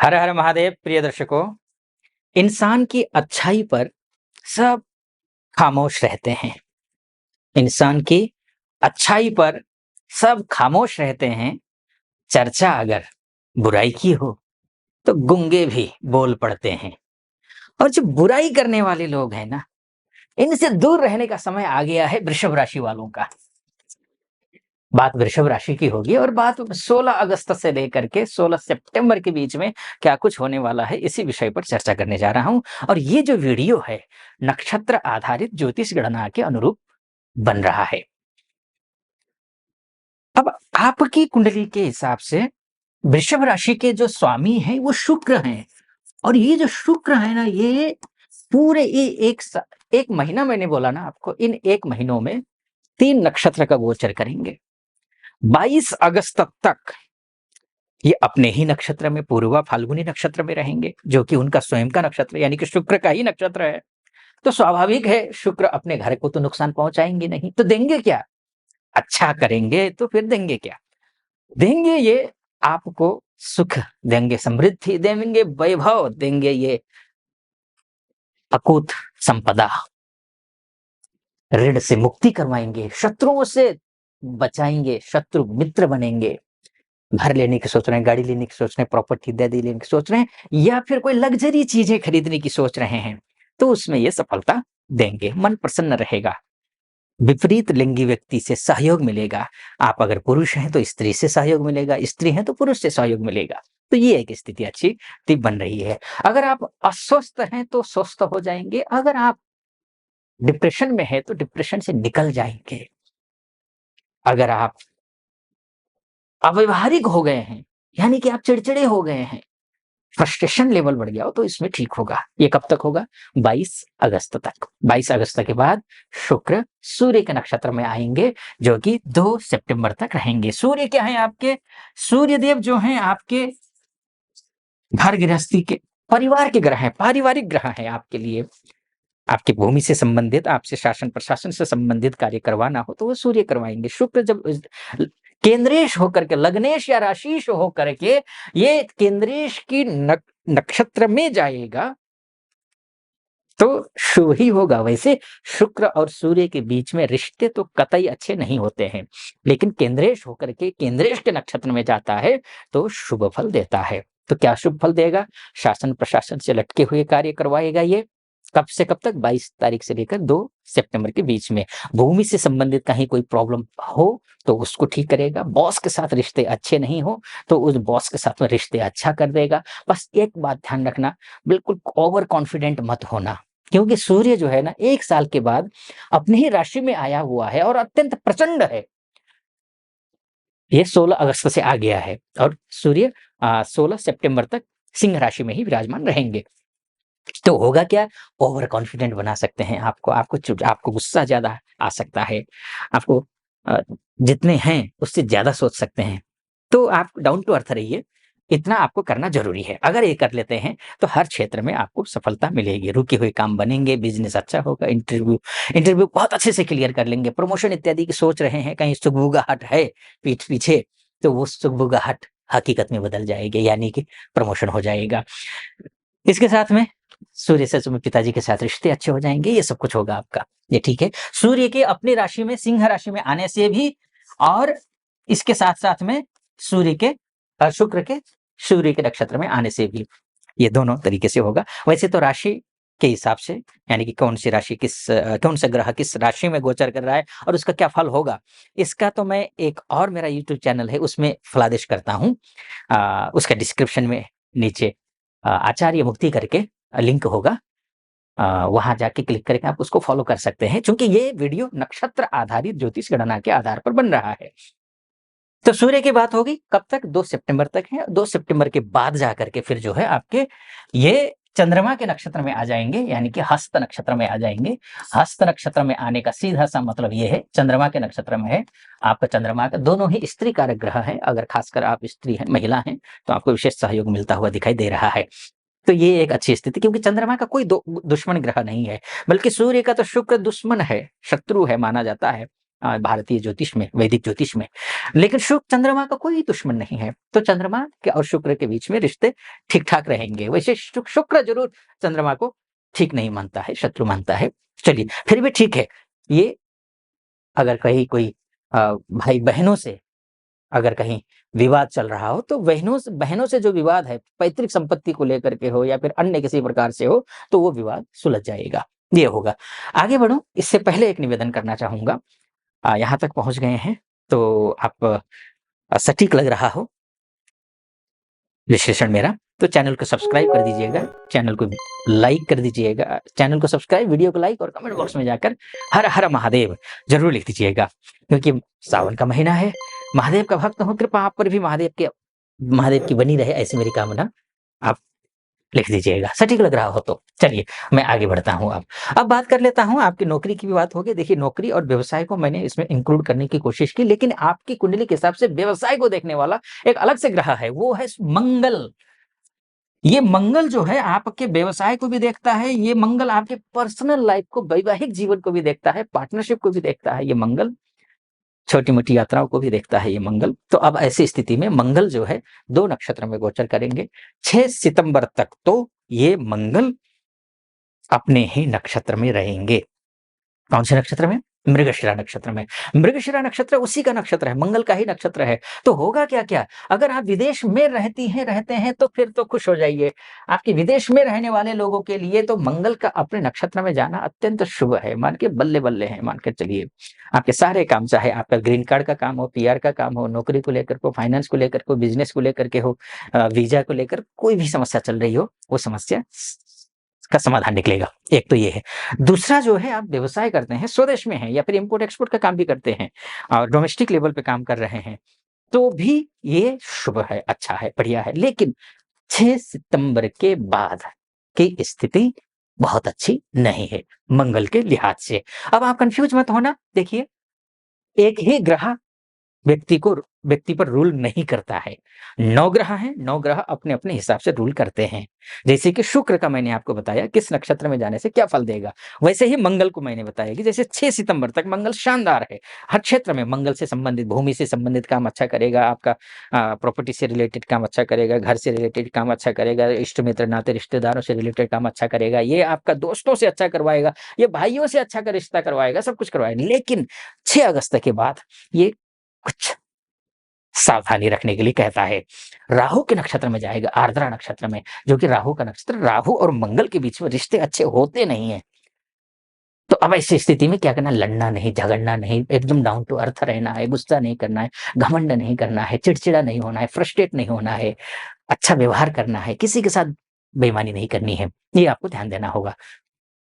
हर हर महादेव। प्रिय दर्शकों, इंसान की अच्छाई पर सब खामोश रहते हैं। इंसान की अच्छाई पर सब खामोश रहते हैं। चर्चा अगर बुराई की हो तो गूंगे भी बोल पड़ते हैं। और जो बुराई करने वाले लोग हैं ना, इनसे दूर रहने का समय आ गया है वृषभ राशि वालों का। बात वृषभ राशि की होगी और बात 16 अगस्त से लेकर के 16 सितंबर के बीच में क्या कुछ होने वाला है, इसी विषय पर चर्चा करने जा रहा हूं। और ये जो वीडियो है, नक्षत्र आधारित ज्योतिष गणना के अनुरूप बन रहा है। अब आपकी कुंडली के हिसाब से वृषभ राशि के जो स्वामी हैं वो शुक्र हैं। और ये जो शुक्र है ना, ये पूरे एक महीना मैंने बोला ना आपको, इन एक महीनों में 3 नक्षत्र का गोचर करेंगे। 22 अगस्त तक ये अपने ही नक्षत्र में, पूर्वा फाल्गुनी नक्षत्र में रहेंगे, जो कि उनका स्वयं का नक्षत्र यानी कि शुक्र का ही नक्षत्र है। तो स्वाभाविक है, शुक्र अपने घर को तो नुकसान पहुंचाएंगे नहीं, तो देंगे क्या? अच्छा करेंगे तो फिर देंगे क्या? देंगे ये आपको सुख, देंगे समृद्धि, देंगे वैभव, देंगे ये अकूत संपदा, ऋण से मुक्ति करवाएंगे, शत्रुओं से बचाएंगे, शत्रु मित्र बनेंगे। घर लेने की सोच रहे हैं, गाड़ी लेने की सोच रहे हैं, प्रॉपर्टी इत्यादि लेने की सोच रहे हैं, या फिर कोई लग्जरी चीजें खरीदने की सोच रहे हैं, तो उसमें ये सफलता देंगे। मन प्रसन्न रहेगा। विपरीत लिंगी व्यक्ति से सहयोग मिलेगा। आप अगर पुरुष हैं तो स्त्री से सहयोग मिलेगा, स्त्री हैं तो पुरुष से सहयोग मिलेगा। तो ये एक स्थिति अच्छी बन रही है। अगर आप अस्वस्थ हैं तो स्वस्थ हो जाएंगे। अगर आप डिप्रेशन में है तो डिप्रेशन से निकल जाएंगे। अगर आप अव्यवहारिक हो गए हैं, यानी कि आप चिड़चिड़े हो गए हैं, फ्रस्ट्रेशन लेवल बढ़ गया हो, तो इसमें ठीक होगा। ये कब तक होगा? 22 अगस्त तक। 22 अगस्त के बाद शुक्र सूर्य के नक्षत्र में आएंगे, जो कि 2 सितंबर तक रहेंगे। सूर्य क्या है आपके? सूर्य देव जो हैं आपके घर गृहस्थी के, परिवार के ग्रह हैं, पारिवारिक ग्रह हैं आपके लिए। आपकी भूमि से संबंधित, आपसे शासन प्रशासन से संबंधित कार्य करवाना हो तो वो सूर्य करवाएंगे। शुक्र जब केंद्रेश होकर के, लग्नेश या राशिश होकर के ये केंद्रेश की नक्षत्र में जाएगा तो शुभ ही होगा। वैसे शुक्र और सूर्य के बीच में रिश्ते तो कतई अच्छे नहीं होते हैं, लेकिन केंद्रेश होकर के केंद्रेश के नक्षत्र में जाता है तो शुभ फल देता है। तो क्या शुभ फल देगा? शासन प्रशासन से लटके हुए कार्य करवाएगा ये। कब से कब तक? 22 तारीख से लेकर 2 सितंबर के बीच में। भूमि से संबंधित कहीं कोई प्रॉब्लम हो तो उसको ठीक करेगा। बॉस के साथ रिश्ते अच्छे नहीं हो तो उस बॉस के साथ में रिश्ते अच्छा कर देगा। बस एक बात ध्यान रखना, बिल्कुल ओवर कॉन्फिडेंट मत होना, क्योंकि सूर्य जो है ना 1 साल के बाद अपनी ही राशि में आया हुआ है और अत्यंत प्रचंड है। ये 16 अगस्त से आ गया है और सूर्य 16 सितंबर तक सिंह राशि में ही विराजमान रहेंगे। तो होगा क्या? ओवर कॉन्फिडेंट बना सकते हैं आपको। आपको गुस्सा ज्यादा आ सकता है। आपको जितने हैं उससे ज्यादा सोच सकते हैं। तो आप डाउन टू अर्थ रहिए। इतना आपको करना जरूरी है। अगर ये कर लेते हैं तो हर क्षेत्र में आपको सफलता मिलेगी। रुके हुए काम बनेंगे, बिजनेस अच्छा होगा, इंटरव्यू बहुत अच्छे से क्लियर कर लेंगे। प्रमोशन इत्यादि की सोच रहे हैं, कहीं सुगबुगाहट है पीठ पीछे, तो वो सुगबुगाहट हकीकत में बदल जाएगी, यानी कि प्रमोशन हो जाएगा। इसके साथ में सूर्य से तुम्हें पिताजी के साथ रिश्ते अच्छे हो जाएंगे। ये सब कुछ होगा आपका, ये ठीक है। सूर्य के अपनी राशि में, सिंह राशि में आने से भी, और इसके साथ साथ में शुक्र के सूर्य के नक्षत्र में आने से भी, ये दोनों तरीके से होगा। वैसे तो राशि के हिसाब से, यानी कि कौन सी राशि कौन सा ग्रह किस राशि में गोचर कर रहा है और उसका क्या फल होगा, इसका तो मैं एक और मेरा यूट्यूब चैनल है उसमें फलादेश करता हूँ। उसका डिस्क्रिप्शन में नीचे आचार्य मुक्ति करके लिंक होगा। वहां जाके क्लिक करके आप उसको फॉलो कर सकते हैं, क्योंकि ये वीडियो नक्षत्र आधारित ज्योतिष गणना के आधार पर बन रहा है। तो सूर्य की बात होगी कब तक? 2 सितंबर तक है। 2 सितंबर के बाद जाकर के फिर जो है आपके ये चंद्रमा के नक्षत्र में आ जाएंगे, यानी कि हस्त नक्षत्र में आ जाएंगे। हस्त नक्षत्र में आने का सीधा सा मतलब ये है, चंद्रमा के नक्षत्र में है आपका। चंद्रमा का दोनों ही स्त्री कारक ग्रह है। अगर खासकर आप स्त्री हैं, महिला हैं, तो आपको विशेष सहयोग मिलता हुआ दिखाई दे रहा है। तो ये एक अच्छी स्थिति, क्योंकि चंद्रमा का कोई दुश्मन ग्रह नहीं है, बल्कि सूर्य का तो शुक्र दुश्मन है, शत्रु है माना जाता है। भारतीय ज्योतिष में, वैदिक ज्योतिष में। लेकिन शुक्र चंद्रमा का कोई दुश्मन नहीं है, तो चंद्रमा के और शुक्र के बीच में रिश्ते ठीक-ठाक रहेंगे। वैसे शुक्र जरूर चंद्रमा को ठीक नहीं मानता है, शत्रु मानता है। चलिए, फिर भी ठीक है। ये अगर कहीं कोई भाई-बहनों से अगर कहीं विवाद चल रहा हो, तो बहनों से जो विवाद है, पैतृक संपत्ति को लेकर के हो या फिर अन्य किसी प्रकार से हो, तो वो विवाद सुलझ जाएगा, ये होगा। आगे बढ़ूँ, इससे पहले एक निवेदन करना चाहूँगा। यहाँ तक पहुँच गए हैं, तो आप सटीक लग रहा हो विश्लेषण मेरा, तो चैनल को सब्सक्राइब कर दीजिएगा, चैनल को लाइक कर दीजिएगा, चैनल को सब्सक्राइब, वीडियो को लाइक और कमेंट बॉक्स में जाकर हर हर महादेव ज़रूर लिख दीजिएगा, क्योंकि सावन का महीना है, महादेव का भक्त हूँ, कृपा आप पर भी महादेव की बनी रहे, ऐसी मेरी कामना। आप लिख दीजिएगा, सटीक लग रहा हो तो। चलिए, मैं आगे बढ़ता हूँ अब बात कर लेता हूँ, आपकी नौकरी की भी बात होगी। देखिए, नौकरी और व्यवसाय को मैंने इसमें इंक्लूड करने की कोशिश की, लेकिन आपकी कुंडली के हिसाब से व्यवसाय को देखने वाला एक अलग से ग्रह है, वो है मंगल। ये मंगल जो है आपके व्यवसाय को भी देखता है, ये मंगल आपके पर्सनल लाइफ को, वैवाहिक जीवन को भी देखता है, पार्टनरशिप को भी देखता है ये मंगल, छोटी-मोटी यात्राओं को भी देखता है ये मंगल। तो अब ऐसी स्थिति में मंगल जो है 2 नक्षत्र में गोचर करेंगे। 6 सितंबर तक तो ये मंगल अपने ही नक्षत्र में रहेंगे। कौन से नक्षत्र में? मृगशिरा नक्षत्र में। मृगशिरा नक्षत्र उसी का नक्षत्र है, मंगल का ही नक्षत्र है। तो होगा क्या-क्या? अगर आप विदेश में रहते हैं तो फिर तो खुश हो जाइए। आपके विदेश में रहने वाले लोगों के लिए तो मंगल का अपने नक्षत्र में जाना अत्यंत शुभ है। मान के बल्ले-बल्ले है, मान के चलिए। आपके सारे काम, चाहे आपका ग्रीन कार्ड का काम हो, पीआर का काम हो, नौकरी को लेकर को, फाइनेंस को लेकर को, बिज़नेस को लेकर के हो, वीज़ा को लेकर कोई भी समस्या चल रही हो, वो समस्या का समाधान निकलेगा। एक तो ये है। दूसरा जो है, आप व्यवसाय करते हैं, स्वदेश में हैं या फिर इम्पोर्ट एक्सपोर्ट का काम भी करते हैं और डोमेस्टिक लेवल पे काम कर रहे हैं, तो भी ये शुभ है, अच्छा है, बढ़िया है। लेकिन 6 सितंबर के बाद की स्थिति बहुत अच्छी नहीं है मंगल के लिहाज से। अब आप कन्फ्यूज मत होना। देखिए, एक ही ग्रह व्यक्ति पर रूल नहीं करता है। 9 ग्रह हैं, 9 ग्रह अपने-अपने हिसाब से रूल करते हैं। जैसे कि शुक्र का मैंने आपको बताया किस नक्षत्र में जाने से क्या फल देगा, वैसे ही मंगल को मैंने बताया कि जैसे 6 सितंबर तक मंगल शानदार है। हर क्षेत्र में मंगल से संबंधित, भूमि से संबंधित काम अच्छा करेगा, आपका प्रॉपर्टी से रिलेटेड काम अच्छा करेगा, घर से रिलेटेड काम अच्छा करेगा, इष्ट मित्र, नाते रिश्तेदारों से रिलेटेड काम अच्छा करेगा, ये आपका दोस्तों से अच्छा करवाएगा, ये भाइयों से अच्छा का रिश्ता करवाएगा, सब कुछ करवाएगा। लेकिन 6 अगस्त के बाद ये कुछ सावधानी रखने के लिए कहता है। राहु के नक्षत्र में जाएगा, आर्द्रा नक्षत्र में, जो कि राहु का नक्षत्र, राहु और मंगल के बीच में रिश्ते अच्छे होते नहीं हैं। तो अब ऐसी स्थिति में क्या करना? लड़ना नहीं, झगड़ना नहीं, एकदम डाउन टू अर्थ रहना है, गुस्सा नहीं करना है, घमंड नहीं करना है, चिड़चिड़ा नहीं होना है, फ्रस्ट्रेट नहीं होना है, अच्छा व्यवहार करना है, किसी के साथ बेईमानी नहीं करनी है। ये आपको ध्यान देना होगा।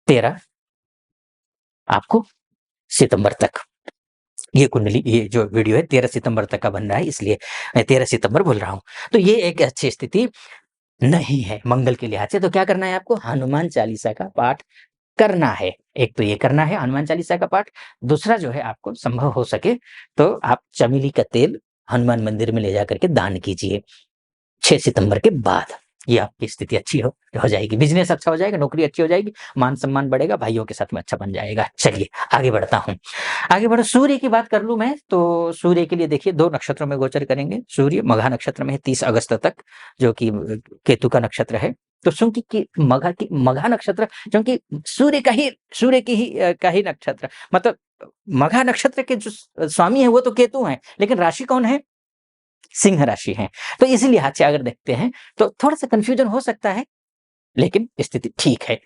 13 आपको सितंबर तक ये कुंडली, ये जो वीडियो है 13 सितंबर तक का बन रहा है, इसलिए मैं 13 सितंबर बोल रहा हूँ। तो ये एक अच्छी स्थिति नहीं है मंगल के लिहाज से। तो क्या करना है आपको? हनुमान चालीसा का पाठ करना है। एक तो ये करना है हनुमान चालीसा का पाठ। दूसरा जो है, आपको संभव हो सके तो आप चमेली का तेल हनुमान मंदिर में ले जाकर के दान कीजिए 6 सितंबर के बाद। ये आपकी स्थिति अच्छी हो जाएगी, बिज़नेस अच्छा हो जाएगा, नौकरी अच्छी हो जाएगी, मान-सम्मान बढ़ेगा, भाइयों के साथ में अच्छा बन जाएगा। चलिए, आगे बढ़ता हूँ। आगे बढ़ो, सूर्य की बात कर लूँ मैं, तो सूर्य के लिए देखिए 2 नक्षत्रों में गोचर करेंगे। सूर्य मघा नक्षत्र में है 30 अगस्त तक, जो कि केतु का नक्षत्र है। तो चूँकि कि मघा नक्षत्र, क्योंकि का ही नक्षत्र, मतलब मघा नक्षत्र के जो स्वामी हैं वो तो केतु हैं, लेकिन राशि कौन है? सिंह राशि है। तो इसी लिहाज से अगर देखते हैं तो थोड़ा-सा कन्फ्यूजन हो सकता है, लेकिन स्थिति ठीक है।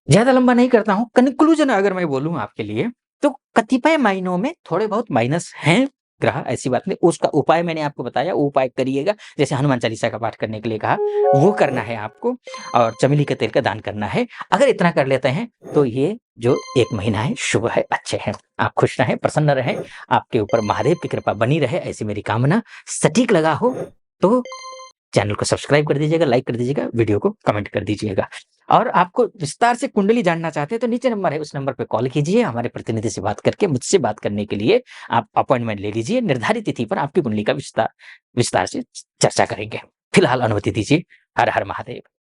ज़्यादा लंबा नहीं करता हूँ, कन्क्लूज़न अगर मैं बोलूँ आपके लिए, तो कतिपय मायनों में थोड़े बहुत माइनस हैं ग्रह, ऐसी बात नहीं। उसका उपाय मैंने आपको बताया, वो उपाय करिएगा। जैसे हनुमान चालीसा का पाठ करने के लिए कहा, वो करना है आपको और चमेली के तेल का दान करना है। अगर इतना कर लेते हैं, तो ये जो 1 महीना है, शुभ है, अच्छे हैं। आप खुश रहें, प्रसन्न रहें, आपके ऊपर महादेव की कृपा बनी रहे, ऐसी मेरी कामना। सटीक लगा हो तो चैनल को सब्सक्राइब कर दीजिएगा, लाइक कर दीजिएगा, वीडियो को कमेंट कर दीजिएगा। और आपको विस्तार से कुंडली जानना चाहते हैं तो नीचे नंबर है, उस नंबर पे कॉल कीजिए। हमारे प्रतिनिधि से बात करके, मुझसे बात करने के लिए आप अपॉइंटमेंट ले लीजिए। निर्धारित तिथि पर आपकी कुंडली का विस्तार से चर्चा करेंगे। फिलहाल अनुमति दीजिए। हर हर महादेव।